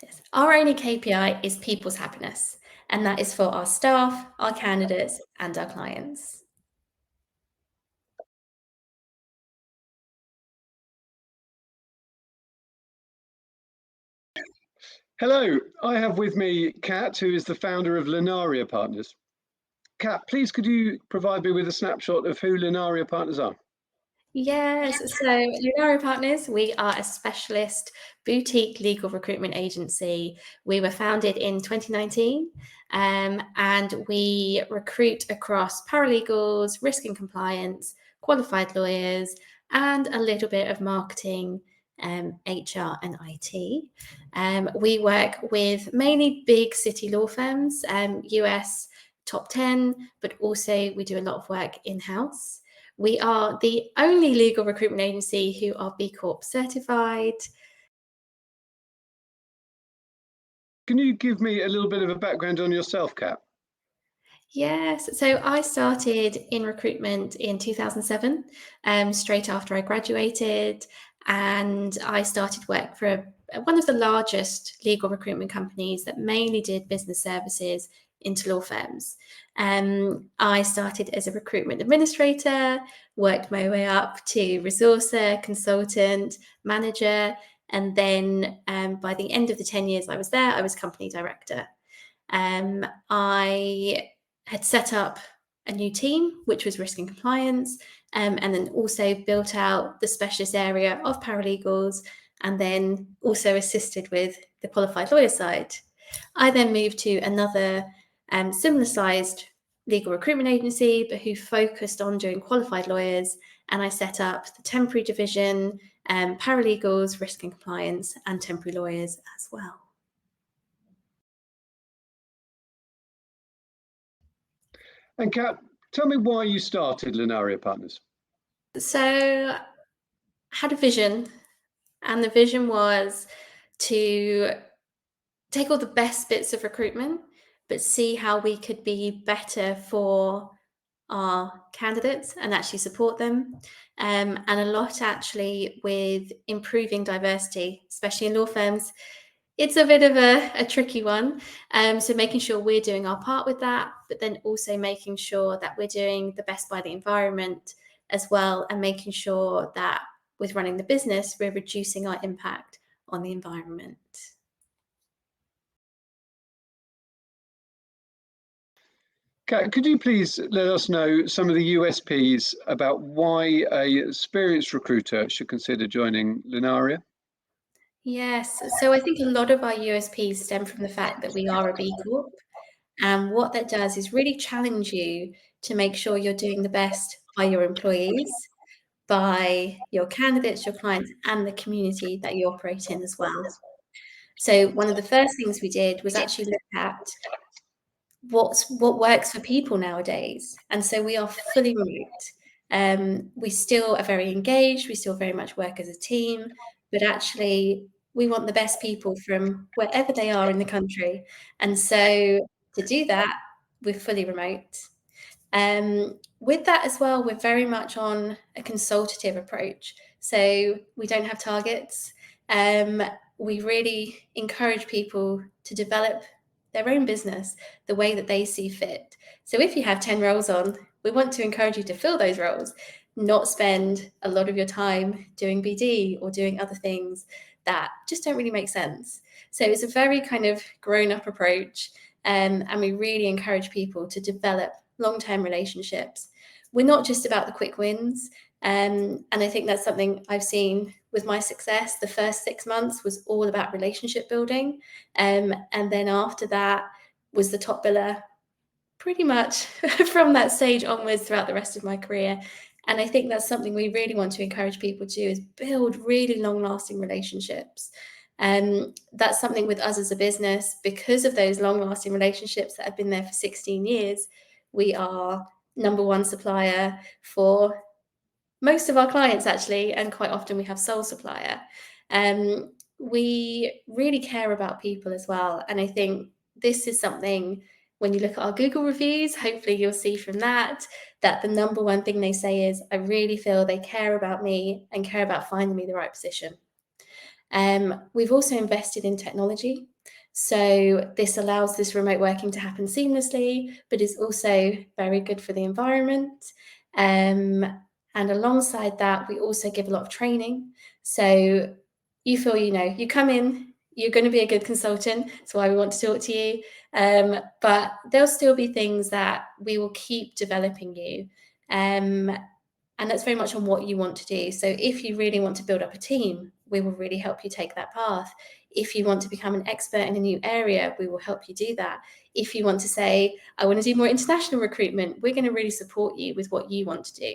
Yes. Our only KPI is people's happiness, and that is for our staff, our candidates, and our clients. Hello, I have with me Kat, who is the founder of Lunaria Partners. Kat, please could you provide me with a snapshot of who Lunaria Partners are? Yes, so Lunaria Partners, we are a specialist boutique legal recruitment agency. We were founded in 2019, and we recruit across paralegals, risk and compliance, qualified lawyers, and a little bit of marketing, HR and IT. We work with mainly big city law firms, US top 10, but also we do a lot of work in-house. We are the only legal recruitment agency who are B Corp certified. Can you give me a little bit of a background on yourself, Kat? Yes, so I started in recruitment in 2007, straight after I graduated, and I started work for one of the largest legal recruitment companies that mainly did business services into law firms. I started as a recruitment administrator, worked my way up to resourcer, consultant, manager, and then by the end of the 10 years I was there, I was company director. I had set up a new team, which was risk and compliance, and then also built out the specialist area of paralegals, and then also assisted with the qualified lawyer side. I then moved to another similar sized legal recruitment agency, but who focused on doing qualified lawyers, and I set up the temporary division, paralegals, risk and compliance, and temporary lawyers as well. And Kat, tell me why you started Lunaria Partners. So I had a vision, and the vision was to take all the best bits of recruitment, but see how we could be better for our candidates and actually support them. And a lot actually with improving diversity, especially in law firms. It's a bit of a tricky one. So making sure we're doing our part with that, but then also making sure that we're doing the best by the environment as well, and making sure that with running the business, we're reducing our impact on the environment. Kat, could you please let us know some of the USPs about why an experienced recruiter should consider joining Lunaria? Yes, so I think a lot of our USPs stem from the fact that we are a B Corp. And what that does is really challenge you to make sure you're doing the best by your employees, by your candidates, your clients, and the community that you operate in as well. So one of the first things we did was actually look at what works for people nowadays. And so we are fully remote. We still are very engaged. We still very much work as a team, but actually we want the best people from wherever they are in the country. And so to do that, we're fully remote. With that as well, we're very much on a consultative approach. So we don't have targets. We really encourage people to develop their own business the way that they see fit. So if you have 10 roles on, we want to encourage you to fill those roles, not spend a lot of your time doing BD or doing other things that just don't really make sense. So it's a very kind of grown-up approach, and we really encourage people to develop long-term relationships. We're not just about the quick wins, and I think that's something I've seen with my success. The first 6 months was all about relationship building, and then after that was the top biller pretty much from that stage onwards throughout the rest of my career. And I think that's something we really want to encourage people to do, is build really long-lasting relationships. That's something with us as a business, because of those long-lasting relationships that have been there for 16 years, we are number one supplier for most of our clients actually, and quite often we have sole supplier. We really care about people as well. And I think this is something, when you look at our Google reviews, hopefully you'll see from that the number one thing they say is, I really feel they care about me and care about finding me the right position. We've also invested in technology. So this allows this remote working to happen seamlessly, but is also very good for the environment. And alongside that, we also give a lot of training. So you feel, you come in, you're going to be a good consultant. That's why we want to talk to you. But there'll still be things that we will keep developing you. And that's very much on what you want to do. So if you really want to build up a team, we will really help you take that path. If you want to become an expert in a new area, we will help you do that. If you want to say, I want to do more international recruitment, we're going to really support you with what you want to do.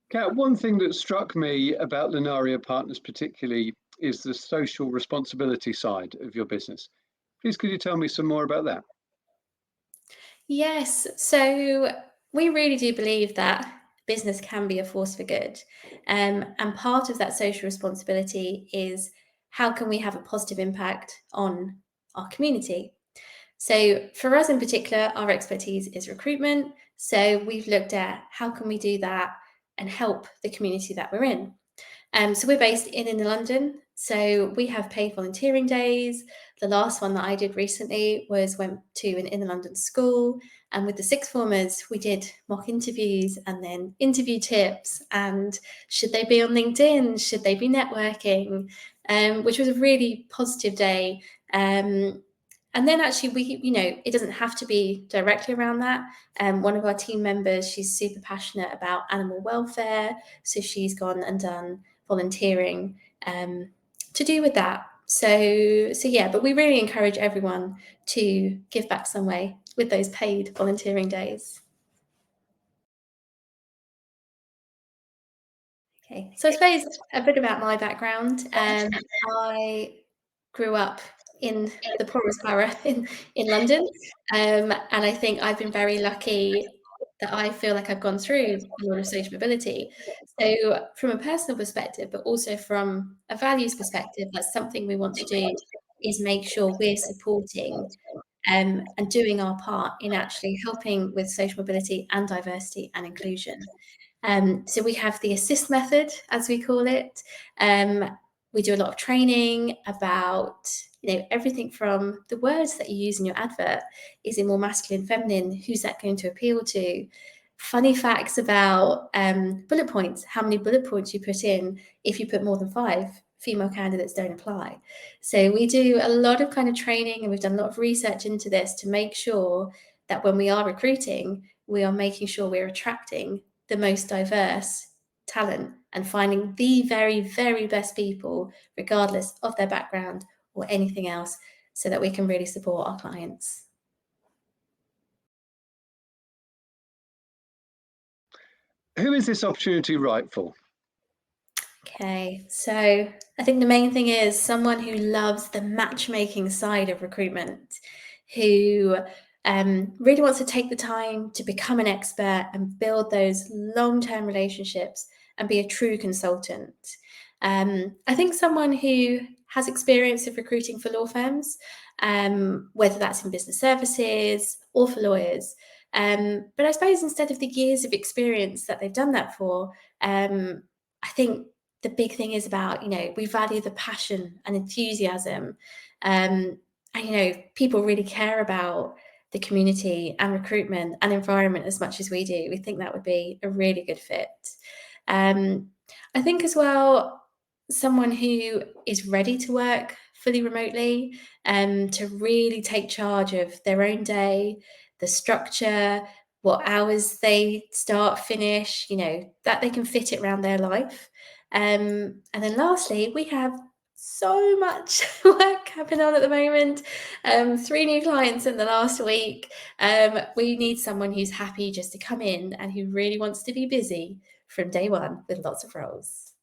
Kat, one thing that struck me about Lunaria Partners particularly is the social responsibility side of your business. Please, could you tell me some more about that? Yes, so we really do believe that business can be a force for good. And part of that social responsibility is how can we have a positive impact on our community? So for us in particular, our expertise is recruitment. So we've looked at how can we do that and help the community that we're in. So we're based in London. So we have paid volunteering days. The last one that I did recently went to an inner London school. And with the sixth formers, we did mock interviews and then interview tips. And should they be on LinkedIn? Should they be networking? Which was a really positive day. And then actually it doesn't have to be directly around that. One of our team members, she's super passionate about animal welfare. So she's gone and done volunteering to do with that. So yeah, but we really encourage everyone to give back some way with those paid volunteering days. Okay, so I suppose a bit about my background. I grew up in the poorest borough in London, and I think I've been very lucky that I feel like I've gone through a lot of social mobility. So from a personal perspective, but also from a values perspective, that's something we want to do is make sure we're supporting and doing our part in actually helping with social mobility and diversity and inclusion. So we have the assist method, as we call it. We do a lot of training about everything from the words that you use in your advert. Is it more masculine, feminine? Who's that going to appeal to? Funny facts about bullet points. How many bullet points you put in? If you put more than 5, female candidates don't apply. So we do a lot of kind of training, and we've done a lot of research into this to make sure that when we are recruiting, we are making sure we're attracting the most diverse talent and finding the very, very best people, regardless of their background or anything else, so that we can really support our clients. Who is this opportunity right for? Okay, so I think the main thing is someone who loves the matchmaking side of recruitment, who really wants to take the time to become an expert and build those long-term relationships and be a true consultant. I think someone who has experience of recruiting for law firms, whether that's in business services or for lawyers. But I suppose instead of the years of experience that they've done that for, I think the big thing is about, we value the passion and enthusiasm. And, people really care about the community and recruitment and environment as much as we do. We think that would be a really good fit. I think as well, someone who is ready to work fully remotely, to really take charge of their own day, the structure, what hours they start, finish, that they can fit it around their life. And then lastly, we have so much work happening on at the moment. 3 new clients in the last week. We need someone who's happy just to come in and who really wants to be busy from day one with lots of roles.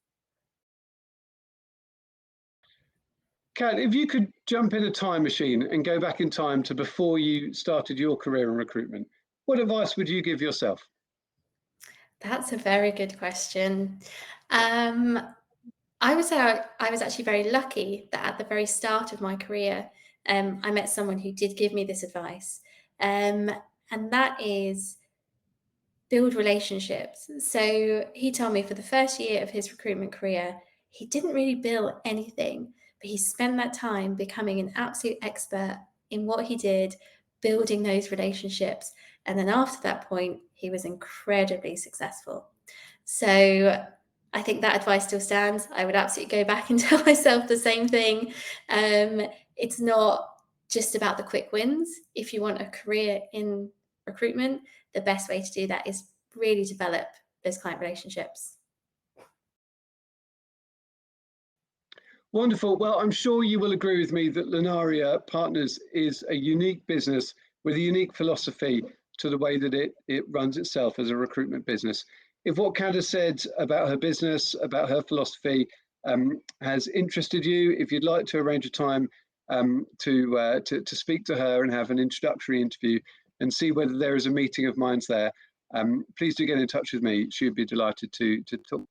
Kat, if you could jump in a time machine and go back in time to before you started your career in recruitment, what advice would you give yourself? That's a very good question. Um, I would say I was actually very lucky that at the very start of my career, I met someone who did give me this advice. Um, and that is build relationships. So he told me for the first year of his recruitment career, he didn't really build anything, but he spent that time becoming an absolute expert in what he did, building those relationships. And then after that point, he was incredibly successful. So I think that advice still stands. I would absolutely go back and tell myself the same thing. It's not just about the quick wins. If you want a career in recruitment, the best way to do that is really develop those client relationships. Wonderful. Well, I'm sure you will agree with me that Lunaria Partners is a unique business with a unique philosophy to the way that it runs itself as a recruitment business. If what Kat has said about her business, about her philosophy, has interested you, if you'd like to arrange a time to speak to her and have an introductory interview and see whether there is a meeting of minds there, please do get in touch with me. She'd be delighted to talk.